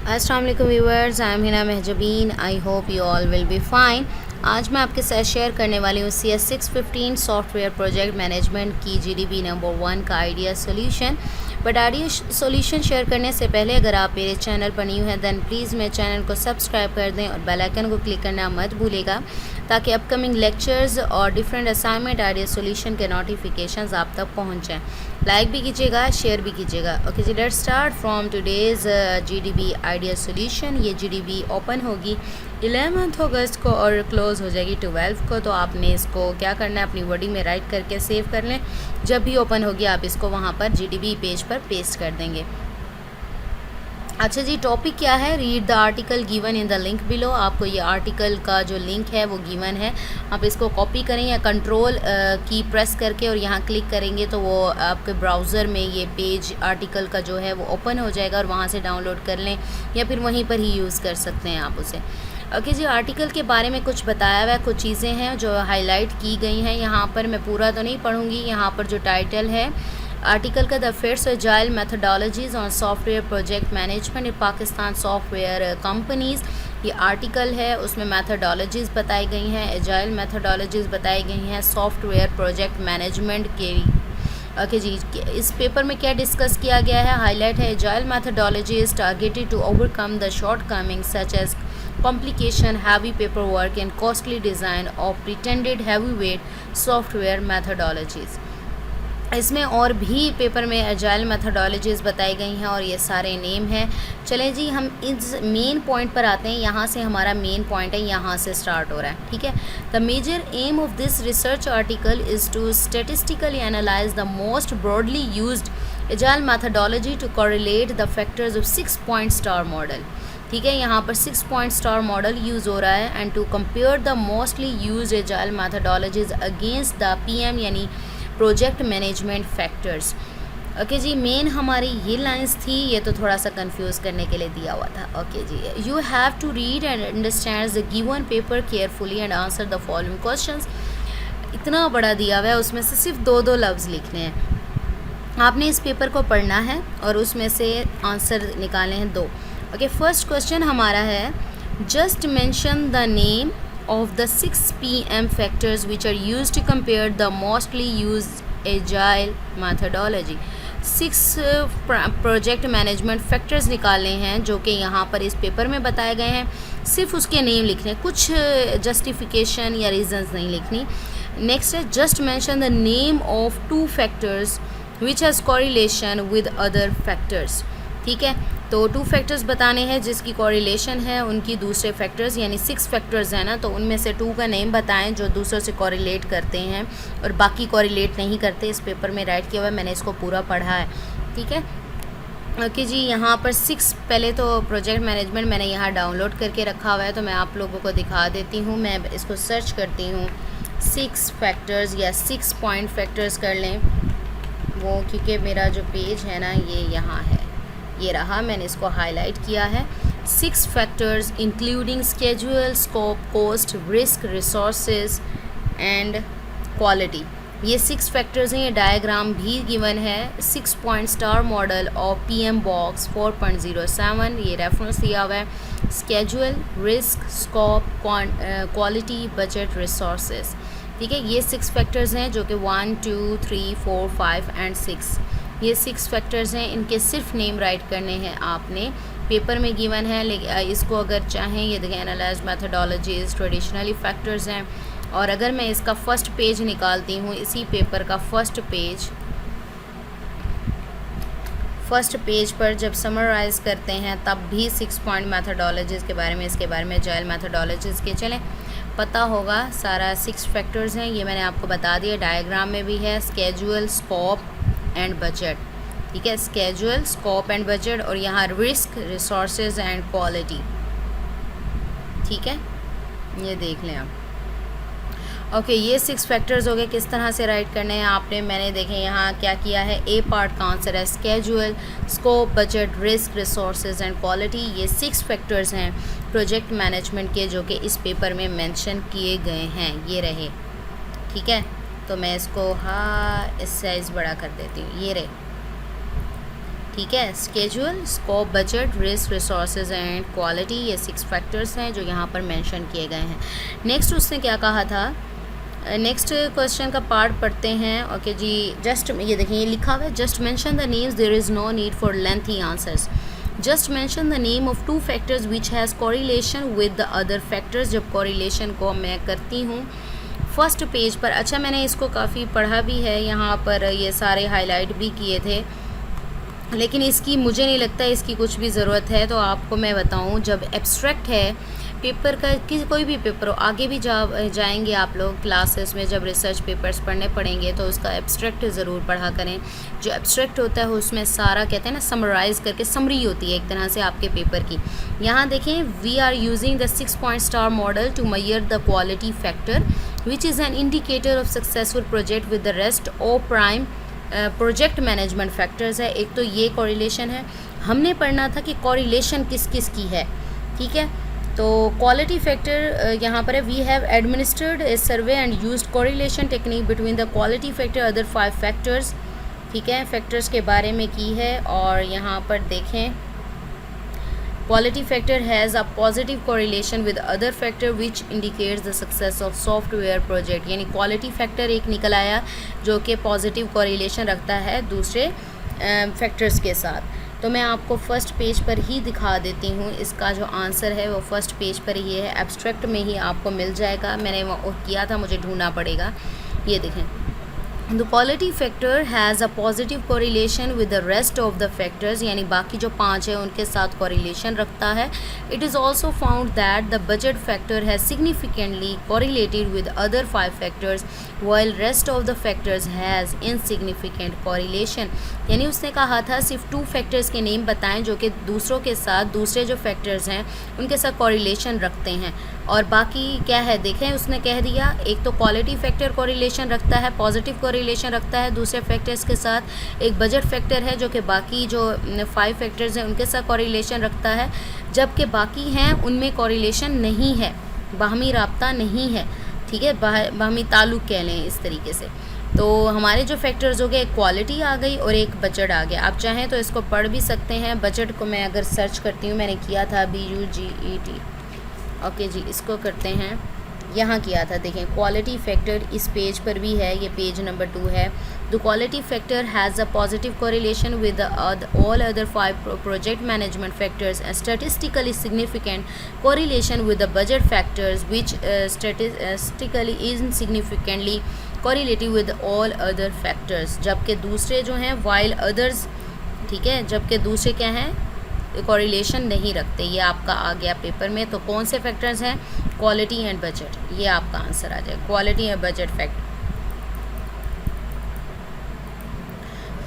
अस्सलाम वालेकुम viewers, I am Hina Mahjabeen. I hope you all will be fine. आज मैं आपके साथ शेयर करने वाली हूँ CS615 सॉफ्टवेयर प्रोजेक्ट मैनेजमेंट की GDB नंबर 1 का idea solution. But idea solution share करने से पहले अगर आप मेरे चैनल पर न्यू हैं दैन प्लीज़ मेरे चैनल को सब्सक्राइब कर दें और बेल आइकन को क्लिक करना मत भूलिएगा ताकि अपकमिंग लेक्चर्स और डिफरेंट असाइनमेंट आइडिया सोल्यूशन के नोटिफिकेशंस आप तक पहुँच जाएँ। लाइक भी कीजिएगा, शेयर भी कीजिएगा। ओके जी, let's start from today's GDB idea solution. ये GDB ओपन होगी 11 अगस्त को और क्लोज़ हो जाएगी 12 को। तो आपने इसको क्या करना है, अपनी वर्डिंग में राइट करके सेव कर लें। जब भी ओपन होगी आप इसको वहाँ पर GDB पेज पर पेस्ट कर देंगे। अच्छा जी, टॉपिक क्या है? Read the article given in the link below. आपको ये आर्टिकल का जो लिंक है वो गिवन है, आप इसको कॉपी करें या कंट्रोल की प्रेस करके और यहाँ क्लिक करेंगे तो वो आपके ब्राउज़र में ये पेज आर्टिकल का जो है वो ओपन हो जाएगा और वहाँ से डाउनलोड कर लें या फिर वहीं पर ही यूज़ कर सकते हैं आप उसे। ओके जी, आर्टिकल के बारे में कुछ बताया हुआ है, कुछ चीज़ें हैं जो हाईलाइट की गई हैं यहाँ पर। मैं पूरा तो नहीं पढ़ूँगी। यहाँ पर जो टाइटल है आर्टिकल का, the first agile methodologies on software project management in Pakistan software companies, ये आर्टिकल है। उसमें मेथोडोलॉजीज़ बताई गई हैं, एजाइल मेथोडोलॉजीज़ बताई गई हैं सॉफ्टवेयर प्रोजेक्ट मैनेजमेंट के। ओके जी, इस पेपर में क्या डिस्कस किया गया है? हाईलाइट है, agile methodology is targeted to overcome the shortcoming such as complication, heavy paperwork and costly design of pretended heavyweight software methodologies। इसमें और भी पेपर में एजाइल मेथोडोलॉजीज़ बताई गई हैं और ये सारे नेम हैं। चलें जी, हम इस मेन पॉइंट पर आते हैं। यहाँ से हमारा मेन पॉइंट है, यहाँ से स्टार्ट हो रहा है, ठीक है। The major aim of this research article is to statistically analyse the most broadly used agile methodology to correlate the factors of 6-point star model. ठीक है, यहाँ पर 6-point स्टार मॉडल यूज़ हो रहा है। And to compare the mostly used agile methodologies against the PM यानी project management factors. Okay जी, main हमारी ये लाइंस थी, ये तो थोड़ा सा कंफ्यूज करने के लिए दिया हुआ था। ओके जी, you have to read and understand the given paper carefully and answer the following questions. इतना बड़ा दिया हुआ है, उसमें से सिर्फ 2-2 लफ्ज़ लिखने हैं। आपने इस पेपर को पढ़ना है और उसमें से आंसर निकालने हैं 2। ओके, फर्स्ट क्वेश्चन हमारा है, just mention the name of the 6 PM factors which are used to compare the mostly used agile methodology। 6 project management factors निकालने हैं जो कि यहाँ पर इस पेपर में बताए गए हैं। सिर्फ उसके नेम लिखने, कुछ जस्टिफिकेशन या रीजंस नहीं लिखनी। नेक्स्ट है, just mention the name of 2 factors which has correlation with other factors. ठीक है, तो 2 फैक्टर्स बताने हैं जिसकी कोरिलेशन है उनकी दूसरे फैक्टर्स, यानी 6 फैक्टर्स हैं ना, तो उनमें से 2 का नेम बताएं जो दूसरों से कोरिलेट करते हैं और बाकी कोरिलेट नहीं करते। इस पेपर में राइट किया हुआ है, मैंने इसको पूरा पढ़ा है, ठीक है। ओके जी, यहाँ पर 6 पहले तो प्रोजेक्ट मैनेजमेंट मैंने यहाँ डाउनलोड करके रखा हुआ है, तो मैं आप लोगों को दिखा देती हूँ। मैं इसको सर्च करती हूँ 6 फैक्टर्स या 6-point फैक्टर्स कर लें वो, क्योंकि मेरा जो पेज है ना ये यहाँ है, ये रहा, मैंने इसको हाईलाइट किया है। 6 factors including schedule, scope, cost, risk, resources and quality. ये 6 फैक्टर्स हैं। ये डायग्राम भी गिवन है। 6-point स्टार मॉडल और PM बॉक्स 4.07, ये रेफरेंस दिया हुआ है। Schedule, risk, scope, quality, budget, resources. ठीक है, ये 6 फैक्टर्स हैं जो कि 1, 2, 3, 4, 5 एंड 6, ये 6 फैक्टर्स हैं। इनके सिर्फ नेम राइट करने हैं आपने, पेपर में गिवन है। लेकिन इसको अगर चाहें, ये देखिए, एनालाइज मेथोडोलॉजीज ट्रेडिशनली फैक्टर्स हैं। और अगर मैं इसका फर्स्ट पेज निकालती हूँ, इसी पेपर का फर्स्ट पेज पर जब समराइज़ करते हैं तब भी 6-point मेथोडोलॉजीज़ के बारे में, इसके बारे में एजाइल मेथोडोलॉजीज़ के चलें पता होगा। सारा 6 फैक्टर्स हैं, ये मैंने आपको बता दिया, डायग्राम में भी है। स्केड्यूल, स्कोप एंड बजट, ठीक है, स्केड्यूल, स्कोप एंड बजट, और यहाँ रिस्क, रिसोर्सेज एंड क्वालिटी। ठीक है, ये देख लें आप। ओके, ये 6 फैक्टर्स हो गए। किस तरह से राइट करने हैं आपने, मैंने देखें यहाँ क्या किया है। ए पार्ट का आंसर है schedule, scope, budget, risk, resources and quality. ये 6 फैक्टर्स हैं प्रोजेक्ट मैनेजमेंट के जो कि इस पेपर में मेंशन किए गए हैं, ये रहे। ठीक है, तो मैं इसको इस साइज़ बड़ा कर देती हूँ, ये रहे। ठीक है। Schedule, scope, budget, risk, resources and quality, ये 6 फैक्टर्स हैं जो यहाँ पर मेंशन किए गए हैं। नेक्स्ट उसने क्या कहा था, नेक्स्ट क्वेश्चन का पार्ट पढ़ते हैं। ओके जी, जस्ट ये देखिए ये लिखा हुआ है, just mention the names, there is no need for lengthy answers. Just mention the name of 2 factors which has correlation with the other factors. जब कोरिलेशन को मैं करती हूँ फर्स्ट पेज पर, अच्छा मैंने इसको काफ़ी पढ़ा भी है, यहाँ पर ये सारे हाईलाइट भी किए थे, लेकिन इसकी मुझे नहीं लगता इसकी कुछ भी ज़रूरत है। तो आपको मैं बताऊँ, जब एब्स्ट्रैक्ट है पेपर का, कोई भी पेपर हो, आगे भी जाएंगे आप लोग क्लासेस में, जब रिसर्च पेपर्स पढ़ने पड़ेंगे तो उसका एब्स्ट्रैक्ट ज़रूर पढ़ा करें। जो एब्स्ट्रैक्ट होता है उसमें सारा कहते हैं ना समराइज़ करके समरी होती है एक तरह से आपके पेपर की। यहाँ देखें, we are using the 6 point star model to measure the quality factor which is an indicator of successful project with the rest of prime project management factors है। एक तो ये कोरिलेशन है, हमने पढ़ना था कि कोरिलेशन किस किस की है, ठीक है। तो क्वालिटी फैक्टर यहाँ पर है, we have administered a survey and used correlation technique between the quality factor other 5 factors, ठीक है, फैक्टर्स के बारे में की है। और यहाँ पर देखें, quality factor has a positive correlation with other factor which indicates the success of software project. यानी क्वालिटी फैक्टर एक निकल आया जो कि पॉजिटिव कोरिलेशन रखता है दूसरे फैक्टर्स के साथ। तो मैं आपको फ़र्स्ट पेज पर ही दिखा देती हूँ, इसका जो आंसर है वो फ़र्स्ट पेज पर ही है, एब्स्ट्रैक्ट में ही आपको मिल जाएगा। मैंने वो किया था, मुझे ढूंढना पड़ेगा। ये देखें, the quality factor has a positive correlation with the rest of the factors, यानी बाकी जो 5 है उनके साथ कोरिलेशन रखता है। It is also found that the budget factor has significantly correlated with other 5 factors while rest of the factors has insignificant correlation. यानी उसने कहा था सिर्फ 2 फैक्टर्स के नेम बताएं जो कि दूसरों के साथ, दूसरे जो फैक्टर्स हैं उनके साथ कोरिलेशन रखते हैं, और बाकी क्या है देखें, उसने कह दिया एक तो क्वालिटी फैक्टर कोरिलेशन रखता है, पॉजिटिव कोरिलेशन रखता है दूसरे फैक्टर्स के साथ। एक बजट फैक्टर है जो कि बाकी जो 5 फैक्टर्स हैं उनके साथ कोरिलेशन रखता है, जबकि बाकी हैं उनमें कोरिलेशन नहीं है, बाहमी राब्ता नहीं है, ठीक है, बाहमी ताल्लुक़ कह लें इस तरीके से। तो हमारे जो फैक्टर्स हो गए, एक क्वालिटी आ गई और एक बजट आ गया। आप चाहें तो इसको पढ़ भी सकते हैं। बजट को मैं अगर सर्च करती हूँ, मैंने किया था BUGET, ओके जी, इसको करते हैं, यहाँ किया था। देखें, क्वालिटी फैक्टर इस पेज पर भी है, ये पेज नंबर 2 है। The quality factor has a positive correlation with all other 5 project management factors and statistically significant correlation with the budget factors which statistically insignificantly correlative with all other factors. जबकि दूसरे जो हैं while others, ठीक है, जबकि दूसरे क्या हैं, कोरिलेशन नहीं रखते। ये आपका आ गया पेपर में। तो कौन से फैक्टर्स हैं, क्वालिटी एंड बजट, ये आपका आंसर आ जाएगा, क्वालिटी एंड बजट फैक्टर,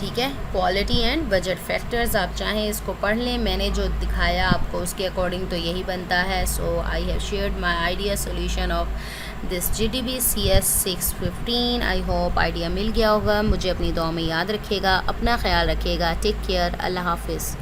ठीक है। क्वालिटी एंड बजट फैक्टर्स, आप चाहें इसको पढ़ लें, मैंने जो दिखाया आपको उसके अकॉर्डिंग तो यही बनता है। So I have shared my idea solution of this GDB CS 615। I hope idea मिल गया होगा। मुझे अपनी दुआ में याद रखिएगा, अपना ख्याल रखिएगा। टेक केयर, अल्लाह हाफिज़।